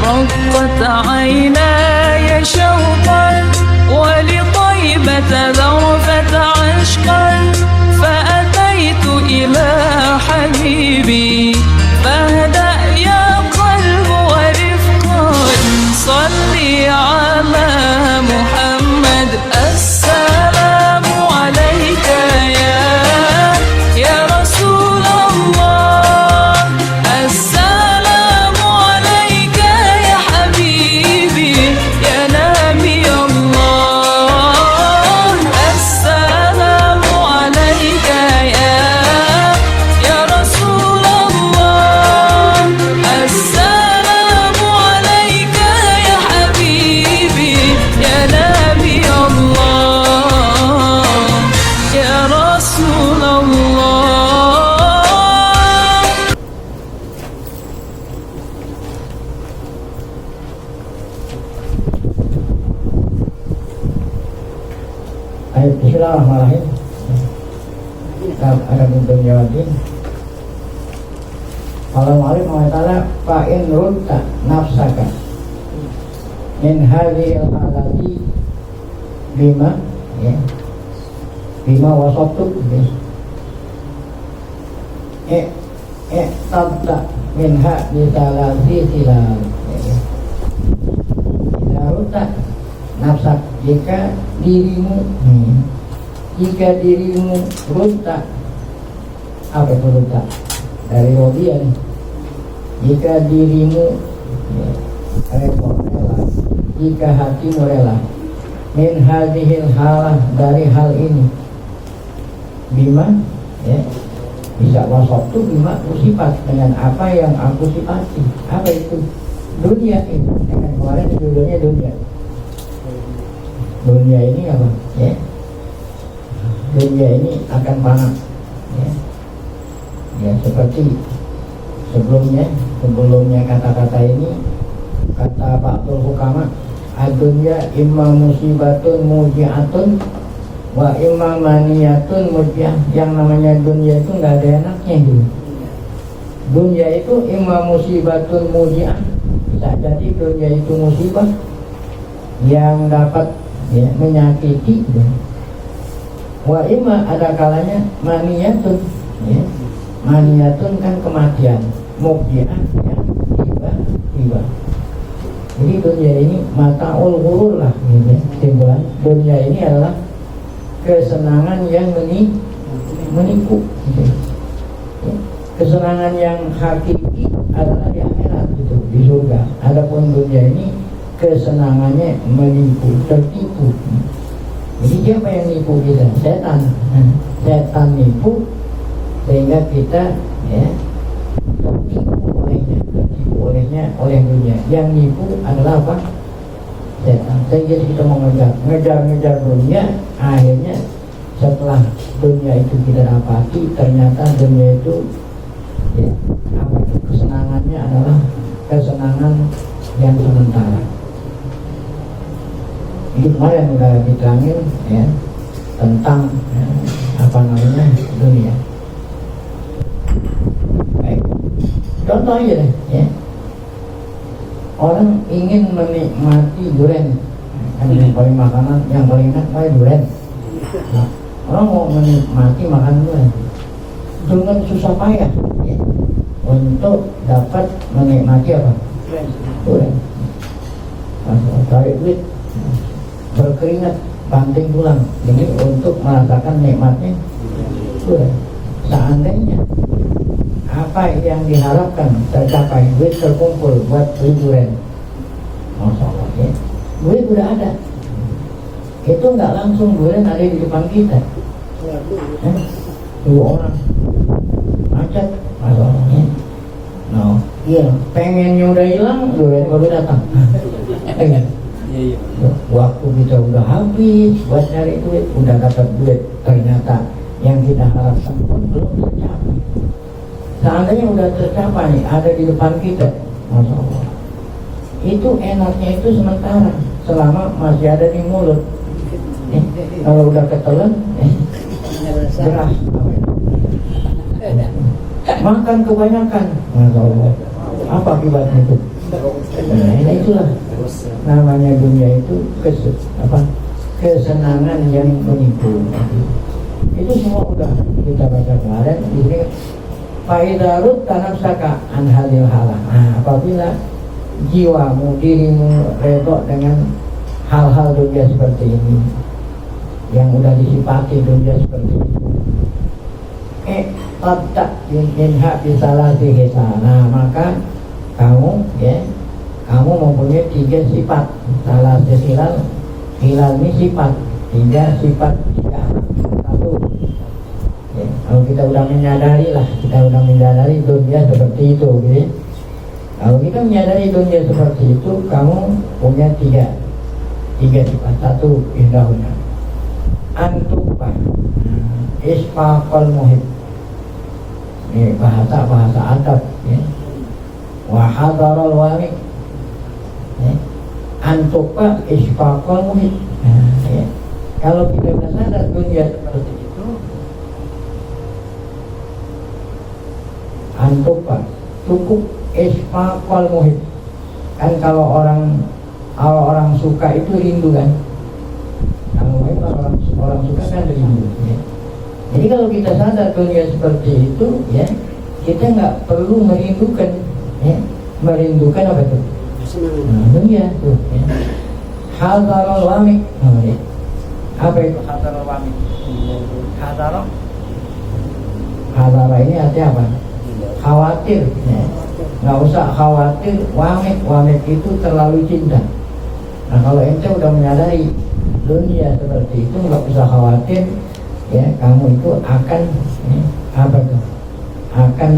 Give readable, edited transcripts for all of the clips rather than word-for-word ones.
رقت عيناي شوقا ولطيبة ذرفت عشقا فأتيت إلى حبيبي فاهدأ يا قلب ورفقا صلي على محمد السلام عليك يا رسول الله السلام عليك يا حبيبي يا نبي الله السلام عليك يا رسول الله السلام عليك يا حبيبي يا نبي الله يا رسول الله. Bismillahirrahmanirrahim. Ada bentuk jawabin. Kalau Malik mengatakan fa'in runta nafsaka min hadhil halati bima ya bima wasabtu tabta minha bitalati silal ya runta nafsak jika dirimu runta apa itu runta dari robian jika dirimu rela jika hatimu rela min hadhil halah dari hal ini bima ya bisa wasabtu bima sifat dengan apa yang aku sifati apa itu dunia ini dengan kemarin judulnya dunia ini apa ya dunia ini akan panas ya seperti sebelumnya kata-kata ini kata Pak Tul Hukama adunya imma musibatun mujiatun wa imma maniyatun mujiyah. Yang namanya dunia itu nggak ada enaknya gitu. Dunia itu imma musibatun mujiah, bisa jadi dunia itu musibah yang dapat ya, menyakiti gitu. Wa imma ada kalanya maniyatun ya. Maniyatun kan kematian, mujiah ya, tiba-tiba. Jadi dunia ini mataul ghurur lah gitu ya. Simbolan dunia ini adalah kesenangan yang menipu gitu. Ya. Kesenangan yang hakiki adalah di akhirat gitu, di surga. Adapun dunia ini kesenangannya menipu, tertipu. Jadi siapa yang nipu kita? Setan. Setan nipu sehingga kita ya tertipu olehnya oleh dunia. Yang nipu adalah apa? Setan. Sehingga kita mau ngejar dunia, akhirnya setelah dunia itu kita dapati, ternyata dunia itu ya, apa itu? Kesenangannya adalah kesenangan yang sementara. Ini kemarin udah diterangin ya tentang ya, apa namanya dunia. Baik. Contoh aja deh ya. Orang ingin menikmati durian, kan yang paling makanan yang paling enak kayak durian. Nah, orang mau menikmati makan durian dengan susah payah ya, untuk dapat menikmati apa? Durian. Cari duit, berkeringat, banting tulang, ini untuk merasakan nikmatnya durian. Seandainya apa yang diharapkan tercapai, duit terkumpul buat beli durian, Masya Allah ya, duit udah ada, itu nggak langsung durian ada di depan kita. Dua orang macet, Masya Allah ya. No, iya, pengennya udah hilang, durian baru datang. Waktu kita udah habis buat cari duit, udah dapat duit, ternyata yang kita harapkan pun belum tercapai. Seandainya udah tercapai, ada di depan kita, Masya Allah, itu enaknya itu sementara, selama masih ada di mulut. Kalau udah ketelan, gerah. Makan kebanyakan, Masya Allah, apa akibatnya itu? Nah, itulah namanya dunia itu kesenangan yang menipu. Itu semua udah kita baca kemarin. Di sini faidarut tanafsaka an halil halah. Nah, apabila jiwamu, dirimu redok dengan hal-hal dunia seperti ini, yang udah disifati dunia seperti itu, tak minha bisalah dihisa. Nah, maka kamu mempunyai 3 sifat. Salah hilal ini sifat, 3 sifat, 3 satu. Kalau kita udah menyadari dunia seperti itu, gitu. Kalau kita menyadari dunia seperti itu, kamu punya 3 sifat. Satu, indahuna antupa isfaqal muhib. Ini bahasa adab, ya. Wa hadaral wamik, ya. Antupa isfaqal muhib. Nah, ya. Kalau kita sudah sadar dunia seperti itu, antupa cukup isfaqal muhib. Kan kalau orang suka itu rindu kan. Kalau orang suka kan rindu, ya. Jadi kalau kita sadar dunia seperti itu, ya, kita nggak perlu merindukan, ya. Merindukan apa itu? Dunia tuh, ya. Hadarul wamik. Ya. Apa itu hadarul wamik? Hadara ini artinya apa? Khawatir, ya. Nggak usah khawatir. Wamik itu terlalu cinta. Nah, kalau ente udah menyadari dunia seperti itu, nggak usah khawatir, ya. Kamu itu akan akan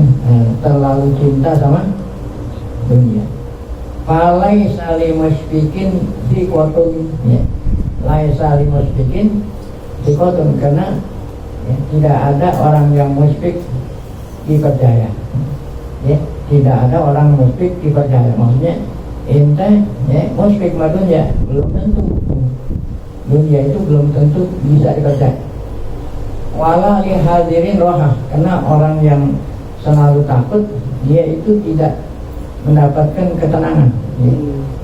terlalu cinta sama dunia. Laisa limusbikin sikotun, ya. Laisa limusbikin sikotun, karena, ya, tidak ada orang yang musbik dipercaya, ya. Tidak ada orang musbik dipercaya. Maksudnya ente, ya, musbik madunya belum tentu. Dunia itu belum tentu bisa dipercaya. Wala li hadirin rohah, karena orang yang selalu takut, dia itu tidak mendapatkan ketenangan, ya.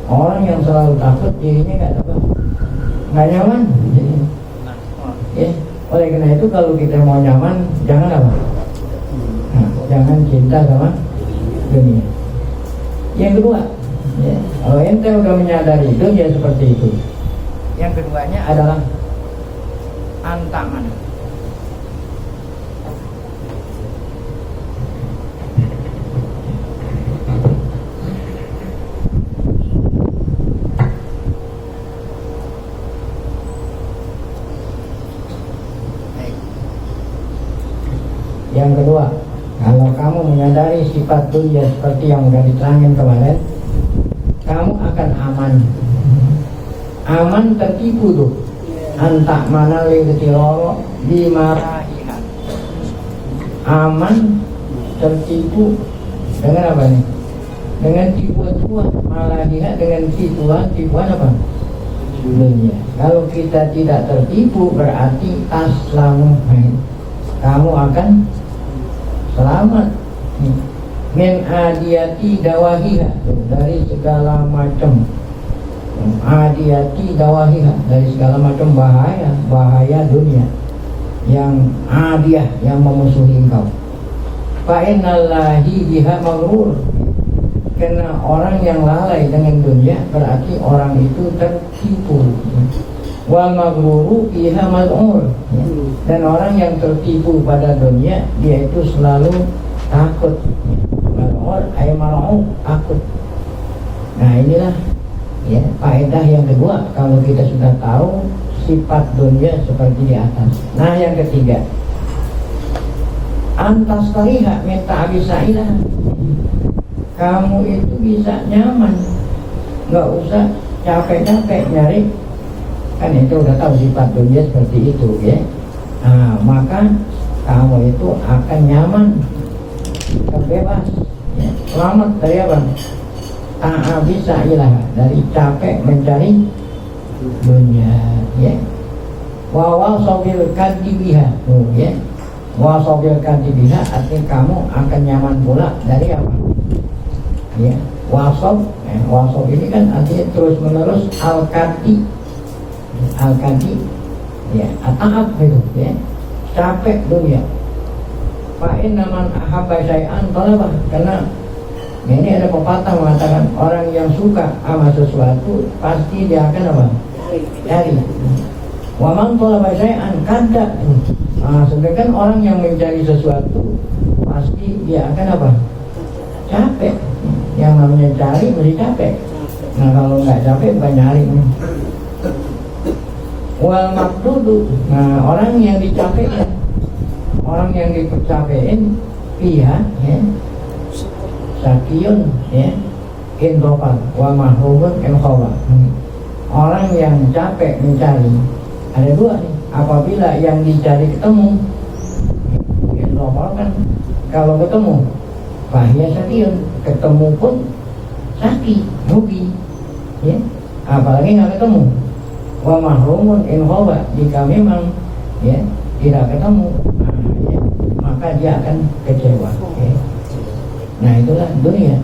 Orang yang selalu takut, dirinya nggak nyaman, ya. Oleh karena itu kalau kita mau nyaman, jangan apa? Nah, jangan cinta sama dunia. Yang kedua, ya, kalau ente udah menyadari dunia seperti itu, yang keduanya adalah antaman. Yang kedua, kalau kamu menyadari sifat dunia seperti yang sudah diterangin kemarin, kamu akan aman. Aman tertipu tuh. Antak mana litiroro dimarahiha. Aman tertipu dengan apa nih? Dengan tipuan, malah dengan tipuan apa? Dunia. Kalau kita tidak tertipu, berarti taslamu, kamu akan selamat min adiyati dawahiha, dari segala macam adiyati dawahiha, dari segala macam bahaya dunia yang adiyah, yang memusuhi engkau. Fa innallahi biha maghrur, karena orang yang lalai dengan dunia berarti orang itu tertipu. Wal maghruru biha mal'ur, dan orang yang tertipu pada dunia, dia itu selalu takut. Mal'ur ay mal'u, takut. Nah, inilah, ya, faedah yang kedua kalau kita sudah tahu sifat dunia seperti di atas. Nah, yang ketiga, antas tariha minta abisailah, kamu itu bisa nyaman, nggak usah capek-capek nyari. Kan itu udah tahu sifat dunia seperti itu, ya. Nah, maka kamu itu akan nyaman, terbebas, ya. Selamat dari apa? Ta'abisailah, dari capek mencari dunia, ya. Wa sobil kadibiha, ya. Wa sobil kadibiha, artinya kamu akan nyaman pula dari apa? ya. Wasob, wasob ini kan artinya terus menerus al-kati, ya, ataab gitu, ya, capek dunia. Fa'in naman ahabba syai'an talabah, karena ini ada pepatah mengatakan orang yang suka sama sesuatu pasti dia akan apa? Cari. Wa man talaba syai'an kada. Nah, sedangkan orang yang mencari sesuatu pasti dia akan apa? Capek. Yang namanya cari mesti capek. Nah, kalau nggak capek bukan nyari. Wal maqdudu. Nah, orang yang dicapekin, orang yang dicapekin pihak, ya, sakiyun, ya, intopal, wa mahrumun inqawa. Orang yang capek mencari ada dua nih. Apabila yang dicari ketemu, intopal kan kalau ketemu, bahaya sakiyun, ketemu pun sakit, rugi, ya. Apalagi nggak ketemu, wa mahrumun inqawa, jika memang, ya, tidak ketemu, nah, ya, maka dia akan kecewa, ya. Nah, itulah dunia.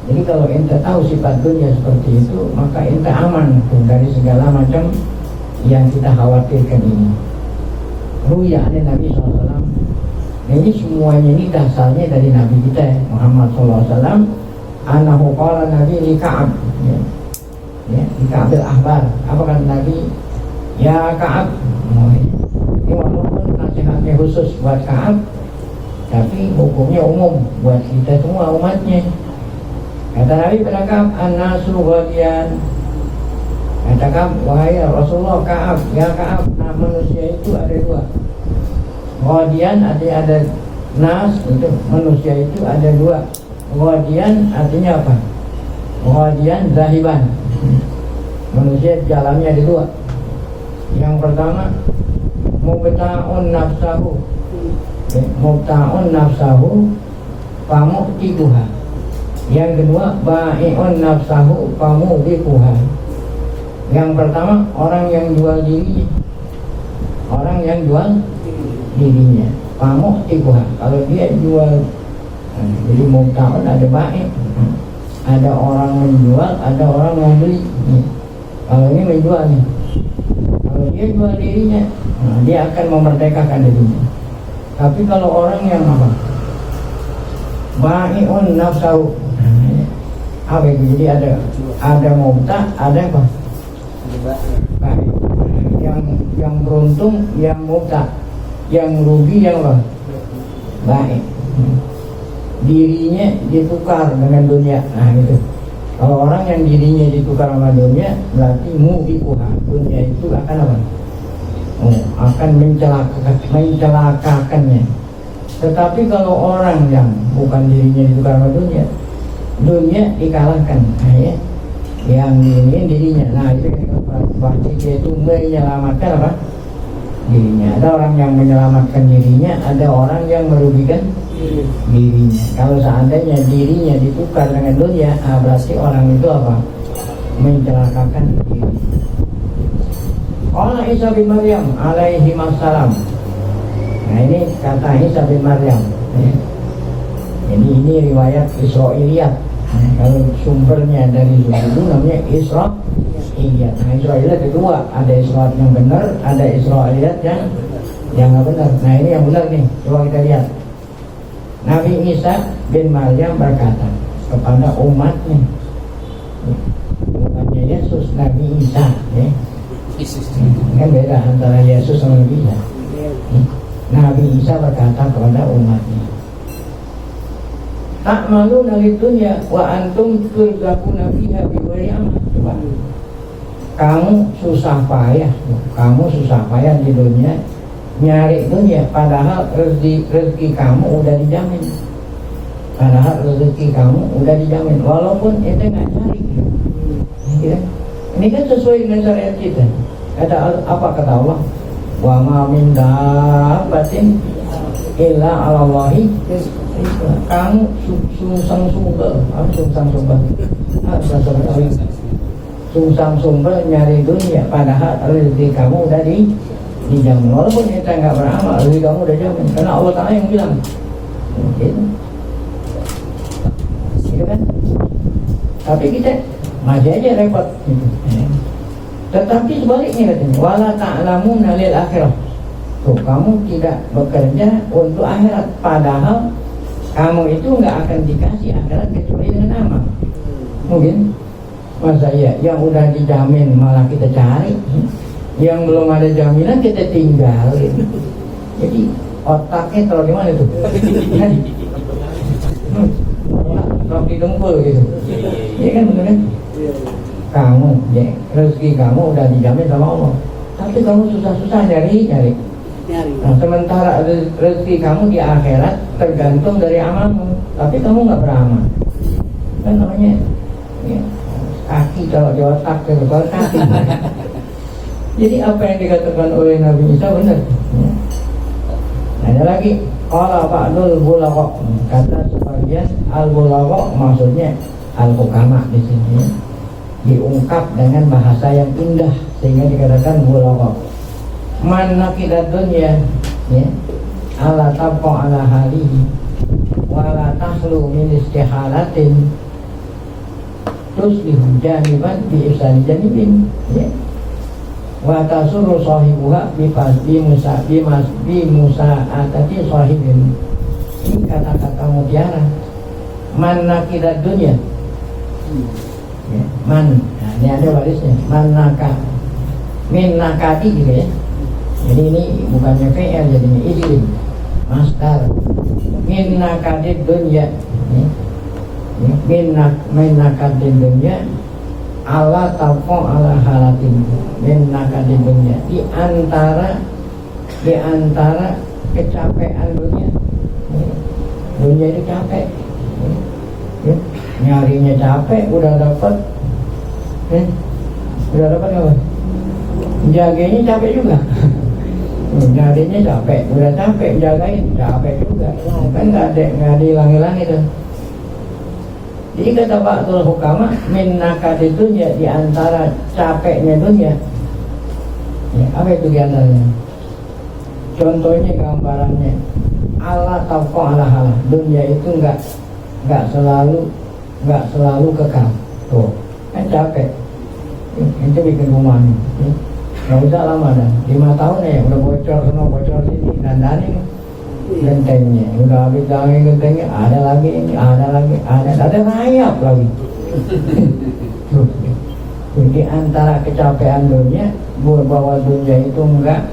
Jadi kalau ente tahu sifat dunia seperti itu, maka ente aman tuh dari segala macam yang kita khawatirkan ini. Ruya Nabi SAW. Ini semuanya ini dasarnya dari Nabi kita Muhammad SAW. Anahu qala Nabi li Ka'ab, ya, li Ka'ab al-Ahbar. Apa kata Nabi? Ya Ka'ab. Ini walaupun nasihatnya khusus buat Ka'ab, tapi hukumnya umum buat kita semua umatnya. Kata Nabi pada Ka'ab, an-nasu ghadiyan. Kata Ka'ab, wahai Rasulullah, Ka'ab, ya Ka'ab, nah manusia itu ada dua. Ghadiyan artinya ada nas, itu manusia itu ada dua. Ghadiyan artinya apa? Ghadiyan zahiban. Manusia jalannya ada dua. Yang pertama, mubta'un nafsahu. Mubta'un nafsahu famu'tibuha. Yang kedua, ba'i'un nafsahu famu'tibuha. Yang pertama, orang yang jual dirinya. Orang yang jual dirinya, famu'tibuha. Kalau dia jual, jadi mubta'un ada ba'i', ada orang menjual, ada orang membeli. Kalau ini menjual nih, kalau dia jual dirinya, nah, dia akan memerdekakan dirinya. Tapi kalau orang yang apa? Ba'i'un nafsahu, apa itu? Jadi ada mubta', ada apa? Ba'i'. Yang beruntung yang mubta', yang rugi yang apa? Ba'i'. Dirinya ditukar dengan dunia. Nah itu. Kalau orang yang dirinya ditukar sama dunia, berarti mubiquha. Dunia itu akan apa? Akan mencelakakannya. Tetapi kalau orang yang bukan dirinya ditukar sama dunia, dunia dikalahkan, nah, ya, yang ini dirinya. Nah itu berarti dia itu menyelamatkan apa? Dirinya. Ada orang yang menyelamatkan dirinya, ada orang yang merugikan dirinya. Kalau seandainya dirinya ditukar dengan dunia, berarti orang itu apa? Mencelakakan diri. Allah Isa bin Maryam alaihi wassalam. Nah ini kata Isa bin Maryam, ya. Ini riwayat Israiliyat. Nah, kalau sumbernya dari dulu namanya Israiliyat. Nah Israiliyat itu dua, ada Israiliyat yang benar, ada Israiliyat yang nggak benar. Nah ini yang benar nih, coba kita lihat. Nabi Isa bin Maryam berkata kepada umatnya, umatnya Yesus, Nabi Isa, ya. Kan beda antara Yesus sama Nabi Isa. Nabi Isa berkata kepada umatnya, tak malu dari dunia wa antum turzaquna fiha bighairi amal. Coba, kamu susah payah di dunia, nyari dunia, padahal rezeki kamu udah dijamin. Walaupun ente nggak cari, ya. Ini kan sesuai dengan syariat kita. Kata apa kata Allah? Wa ma min dabbatin illa 'ala Allahi. Kamu sungsang sumbel nyari dunia, padahal rezeki kamu udah dijamin. Walaupun kita nggak beramal, rezeki kamu udah jamin, karena Allah Ta'ala yang bilang. Gitu kan? Tapi kita masih aja repot gitu. Tetapi sebaliknya katanya, wala ta'lamuna lil akhirah. Tuh, kamu tidak bekerja untuk akhirat, padahal kamu itu nggak akan dikasih akhirat kecuali dengan amal. Mungkin masa ya yang udah dijamin malah kita cari, yang belum ada jaminan kita tinggalin. Jadi otaknya taruh di mana tuh? Taruh di dengkul gitu. Iya kan, bener kan? Kamu ya, rezeki kamu udah dijamin sama Allah, tapi kamu susah-susah nyari. Nah, sementara rezeki kamu di akhirat tergantung dari amalmu, tapi kamu nggak beramal. Kan namanya ya, kaki kalau di otak itu kalau kaki. Jadi apa yang dikatakan oleh Nabi Isa benar. Ada lagi qala ba'dul bulagha, kata sebagian al-bulagha maksudnya al-hukama di sini diungkap dengan bahasa yang indah sehingga dikatakan bulagha. Man naqidat dunya ya ala tabqa ala halihi wa la tahlu min istihalatin tuslihu janiban bi ihsani janibin ya wa tasuru sahibuha bi musa'atati sahibin. Ini kata-kata mutiara. Man naqidat dunya ya, man, nah, ini ada barisnya man naka min nakati gitu ya. Jadi ini bukannya fi'il, jadinya isim masdar. Min nakadid dunya min nakadid dunya ala tafo ala halatin. Min nakadid dunya di antara kecapean dunia. Dunia itu capek ya. Nyarinya capek, udah dapat apa? Jaganya capek juga. Nyarinya capek, udah capek, jagain capek juga. Kan nggak ada hilang-hilang itu. Jadi kata Ba'dul Hukama, min nakad itu ya di antara capeknya dunia. Ya, apa itu di antaranya? Contohnya gambarannya, Allah tauqo ala halah. Dunia itu nggak selalu kekal. Tuh, kan capek. Itu bikin rumah nih. Nggak usah lama dah, 5 tahun ya udah bocor sana bocor sini, dandanin gentengnya, udah habis dandanin gentengnya, ada lagi ini, ada rayap lagi. Jadi antara kecapean dunia bahwa dunia itu enggak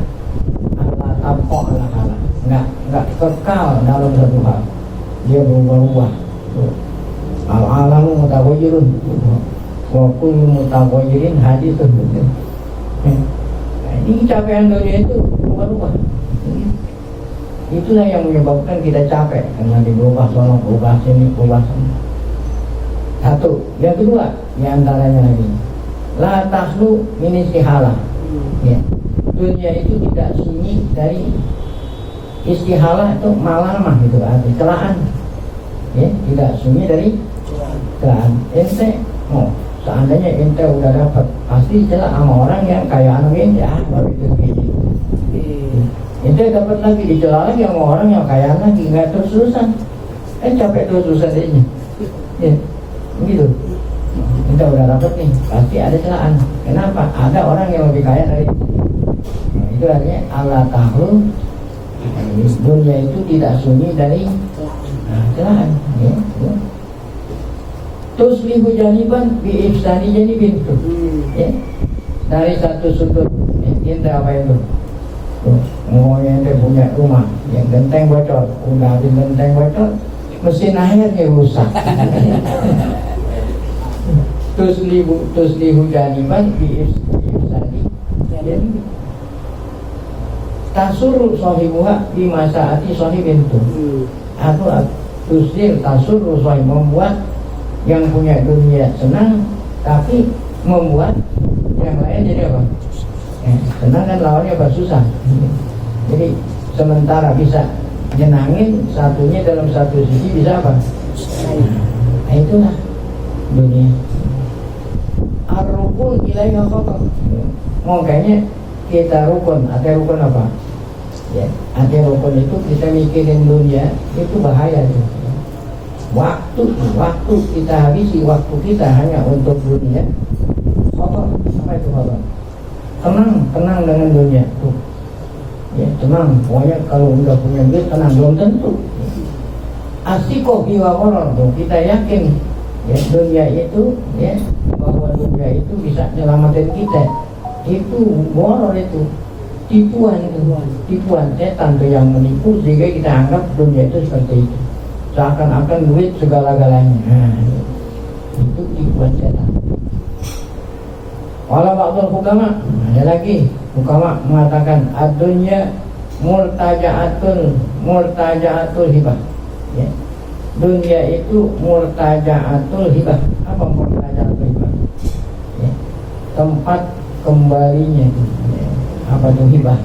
ala tabqo ala halah, enggak kekal dalam satu hal, dia berubah-ubah. Al-alamu mutaghayyirun wa kullu mutaghayyirin haditsun. Ini capaian dunia itu berubah-ubah. Itulah yang menyebabkan kita capek, karena diubah sono, berubah sini, berubah sini. Satu, yang kedua, diantaranya lagi, la tahlu min istihalah. Ya, dunia itu tidak sunyi dari istihalah, itu malamah gitu, arti celaan. Ya, tidak sunyi dari celaan. Ente mau seandainya ente udah dapat, pasti celah sama orang yang kayak anak ente, baru itu begini. Ente dapat lagi, dicela lagi sama orang yang kaya lagi, nggak terus-terusan. Capek terus-terusan ini. Ya, gitu. Ente udah dapat nih, pasti ada celaan. Kenapa? Ada orang yang lebih kaya dari itu. Nah, itu artinya Allah tahu dunia itu tidak sunyi dari celaan. Ya, ya. Tuslihu janiban bi ihsani janibin. Ya. Dari satu sudut ente apa itu? Ngomongnya ente punya rumah yang genteng bocor, udah habis genteng bocor, mesin airnya rusak. Tuslihu janiban bi ihsani janibin. Tasuru sahibuha bi masaati sahibin tu. Atau tuslir tasuru sahib, membuat yang punya dunia senang, tapi membuat yang lain jadi apa? Senang kan lawannya apa? Susah. Jadi sementara bisa nyenangin satunya, dalam satu sisi bisa apa? Nah, itulah dunia. Ar-rukun ilaiha khatar. Makanya kita rukun, arti rukun apa? Ya, arti rukun itu kita mikirin dunia itu bahaya tuh. waktu kita habisi waktu kita hanya untuk dunia. Apa itu khotor? Tenang dengan dunia tuh. Ya, tenang. Pokoknya kalau udah punya duit tenang, belum tentu. Asikoh jiwa koror tuh, kita yakin ya dunia itu ya bahwa dunia itu bisa nyelamatin kita. Itu boror itu, tipuan setan tuh yang menipu sehingga kita anggap dunia itu seperti itu, seakan-akan duit segala-galanya. Nah, itu tipuan setan. Walau ba'dul hukama, ada lagi hukama mengatakan ad-dunya murtaja'atul hibah. Ya. Dunia itu murtaja'atul hibah. Apa murtaja'atul hibah? Ya. Tempat kembalinya. Ya. Apa itu hibah?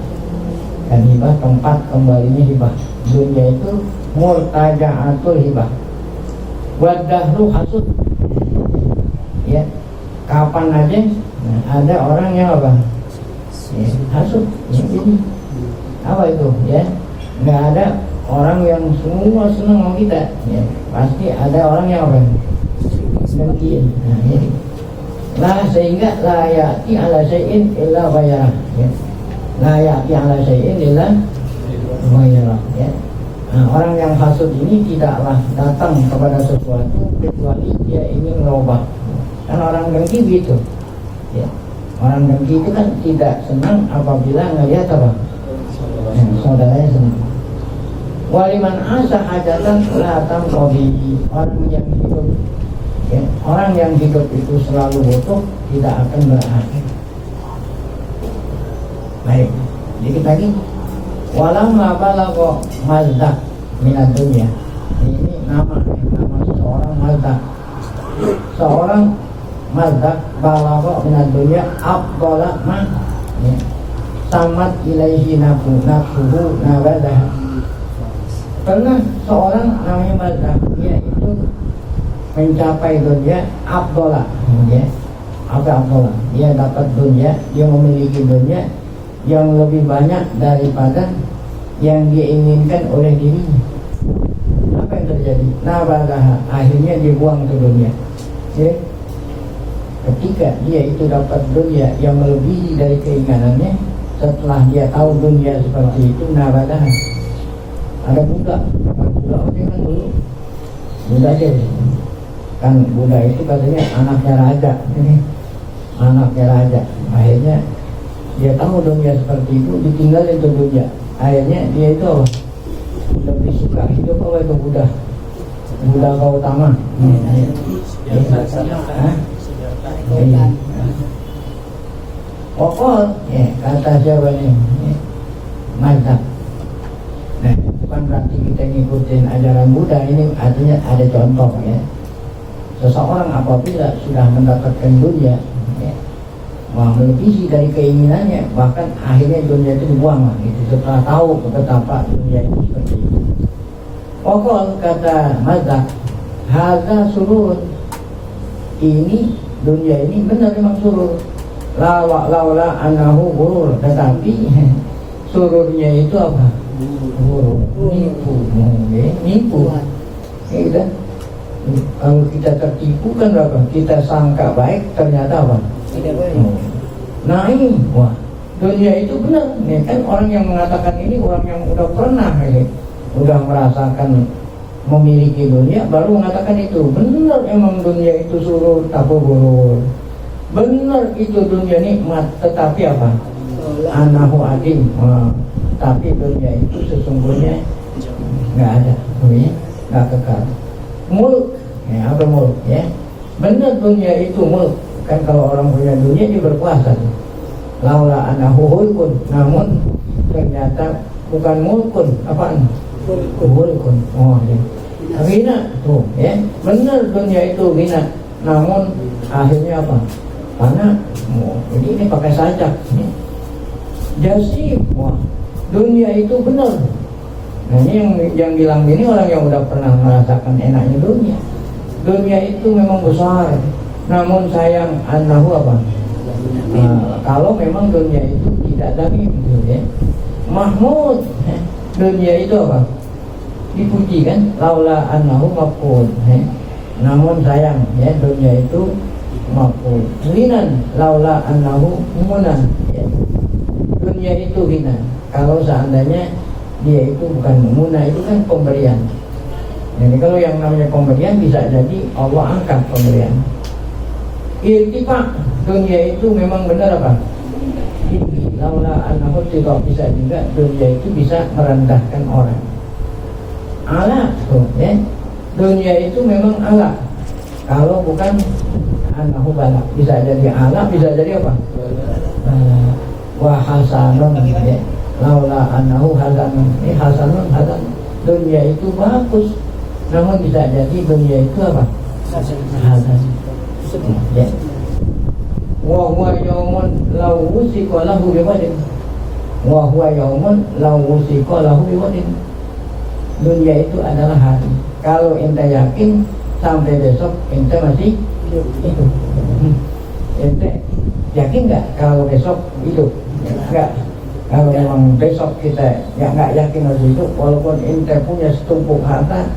Kan hibah tempat kembalinya hibah. Dunia itu murtaja'atul hibah. Wadahru hasud. Ya. Kapan aja ada orang yang apa? Ya, hasud. Ya, ini apa itu? Ya, nggak ada orang yang semua senang sama kita. Ya, pasti ada orang yang apa? Dengki. Nah, ini. Sehingga la ya'ti ala syai'in illa ghayrah. Ya. La ya'ti ala syai'in illa ghayrah. Ya. Nah, orang yang hasud ini tidaklah datang kepada sesuatu kecuali dia ingin merubah. Kan orang dengki gitu. Ya. Orang dengki itu kan tidak senang apabila ngelihat apa? Saudaranya senang. Waliman asa hajatan la tamqadi. Orang yang hidup itu selalu butuh tidak akan berakhir. Baik, dikit lagi. Walamma balagha mazdak minad dunya. Ini nama seorang mazdak. Seorang mazdak balagha minad dunya afdala ma ya. Samat ilaihi nafsuhu nabadah. Karena seorang namanya mazdak, dia itu mencapai dunia afdala, ya. Apa afdala? Dia dapat dunia, dia memiliki dunia yang lebih banyak daripada yang dia inginkan oleh dirinya. Apa yang terjadi? Nabadah, akhirnya dia buang ke dunia. Ya. Ketika dia itu dapat dunia yang melebihi dari keinginannya, setelah dia tahu dunia seperti itu, nabadah. Ada budak kan dulu, budak aja kan, budak itu katanya anaknya raja, ini anaknya raja. Akhirnya dia tahu dunia seperti itu, ditinggalin itu dunia. Akhirnya dia itu apa? Lebih suka hidup apa itu budak kau utama. Pokok, ya, kata siapa nih? Mantap. Nah, bukan berarti kita ngikutin ajaran Buddha, ini artinya ada contoh ya. Seseorang apabila sudah mendapatkan dunia ya, melebihi dari keinginannya, bahkan akhirnya dunia itu dibuang lah, gitu, setelah tahu betapa dunia itu seperti itu. Pokok kata mazdak, hadza surur, ini dunia ini benar memang surur. Laula anahu gurur, tetapi sururnya itu apa? Gurur, nipu. Ya, kalau kita tertipu kan apa? Kita sangka baik, ternyata apa? Tidak baik. Nah ini, wah, dunia itu benar. Nih kan orang yang mengatakan ini orang yang udah pernah ini, udah merasakan memiliki dunia, baru mengatakan itu benar. Emang dunia itu surur, tapi gurur. Benar itu dunia nikmat, tetapi apa? Anahu adim. Tapi dunia itu sesungguhnya nggak ada, nggak kekal. Mulk, ya, apa mulk? Ya, benar dunia itu mulk. Kan kalau orang punya dunia dia berkuasa. Laula anahu hulkun, namun ternyata bukan mulkun, apaan? Hulkun. Oh, ya. Ghina tuh, ya. Benar dunia itu ghina, namun akhirnya apa? Karena jadi ini pakai sajak. Jasib, wah, dunia itu benar. Nah ini yang bilang ini orang yang udah pernah merasakan enaknya dunia. Dunia itu memang besar, namun sayang anahu apa? Nah, kalau memang dunia itu tidak damim, gitu ya. Mahmud, dunia itu apa? dipuji kan, laula annahu maf'ul, namun sayang ya dunia itu maf'ul. Hinan laula annahu munan, ya. Dunia itu hina kalau seandainya dia itu bukan muna, itu kan pemberian. Jadi kalau yang namanya pemberian bisa jadi Allah angkat pemberian. Irtifak, dunia itu memang benar apa? Tinggi. Laula annahu tidak bisa juga dunia itu bisa merendahkan orang. Ala tuh ya. Dunia itu memang ala. Kalau bukan annahu bala, bisa jadi ala, bisa jadi apa? Wa hasanun ya. Laula annahu hasanun. Hasanun hasan. Dunia itu bagus. Namun bisa jadi dunia itu apa? Hasan. Ya. Wa huwa yaumun law wusiqa lahu biwadin. Wa huwa yaumun law wusiqa lahu biwadin. Dunia itu adalah hari. Kalau ente yakin sampai besok ente masih hidup. Ente yakin nggak kalau besok hidup? Enggak. Kalau memang besok kita nggak yakin harus hidup, walaupun ente punya setumpuk harta,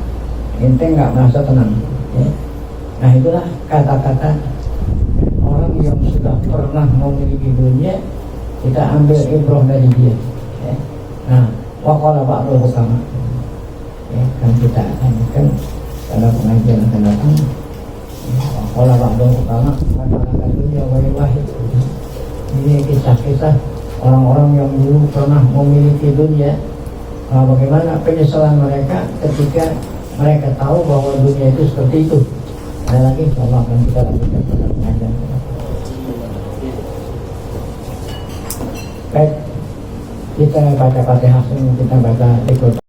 ente nggak merasa tenang. Ya. Nah itulah kata-kata orang yang sudah pernah memiliki dunia, kita ambil ibrah dari dia. Ya. Nah, waqala ba'dul hukama. Ya, kan kita akan pada pengajian akan datang. Waqala ba'dul hukama, kata-kata dunia wahid. Ini kisah-kisah orang-orang yang dulu pernah memiliki dunia. Nah, bagaimana penyesalan mereka ketika mereka tahu bahwa dunia itu seperti itu. Ada lagi, insyaallah akan kita lanjutkan pada pengajian. Baik, kita baca Fatihah, kita baca ikut.